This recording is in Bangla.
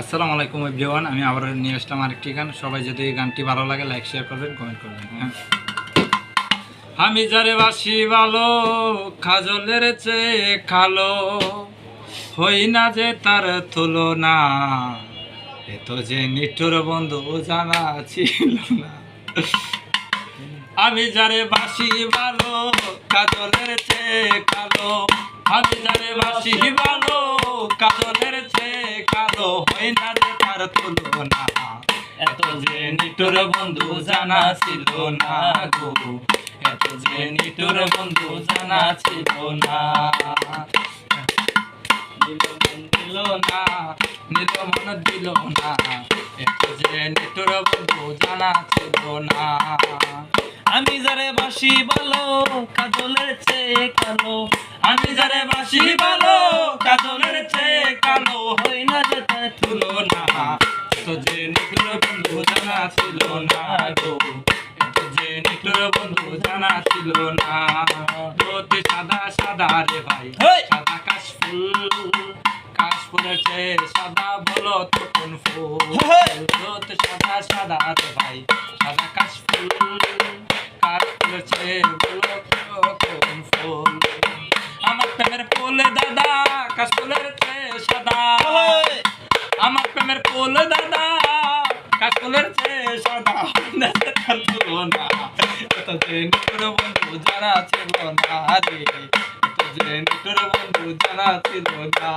আসসালামু আলাইকুম এভরিওয়ান, আমি আবার নিয়ে আসলাম আরেকটি গান। সবাই যদি এই গানটি ভালো লাগে লাইক শেয়ার করবেন, কমেন্ট করবেন। আমি যারে বাসি ভালো, কাজলের চেয়ে কালো, হই না যে তার তুলনা, এত যে নিঠুর বন্ধু জানা ছিল না। আমি যারে বাসি ভালো, কাজলের চেয়ে কালো, আমি যারে বাসি ভালো, কাজলের চেয়ে কালো, হই না যে তার তুলনা, এত যে নিঠুর বন্ধু জানা ছিল না গো, এত যে নিঠুর বন্ধু জানা ছিল না। দিল না, নিল মন দিল না, এত যে নিঠুর বন্ধু জানা ছিল না। আমি যারে বাসি ভালো, কাজলের চেয়ে কালো, আমি যারে বাসি ভালো, কাজলের চেয়ে কালো, হই না যে তার তুলনা, এত যে নিঠুর বন্ধু জানা ছিল না গো, এত যে নিঠুর বন্ধু জানা ছিল না। রোদে সাদা সাদা রে ভাই, হেই! সাদা কাশফুলের চেয়ে সাদা বলো তো কোন ফুল। হেই! রোদে সাদা সাদা রে ভাই, সাদা কাশফুলের চেয়ে বলো তো কোন ফুল। আমার প্রেমের ফুল দাদা কাশফুলের চেয়ে সাদা, হেই! আমার প্রেমের ফুল দাদা কাশফুলের চেয়ে সাদা, তার তুলনা, এত যে নিঠুর বন্ধু জানা ছিল না রে, এত যে নিঠুর বন্ধু জানা ছিল না।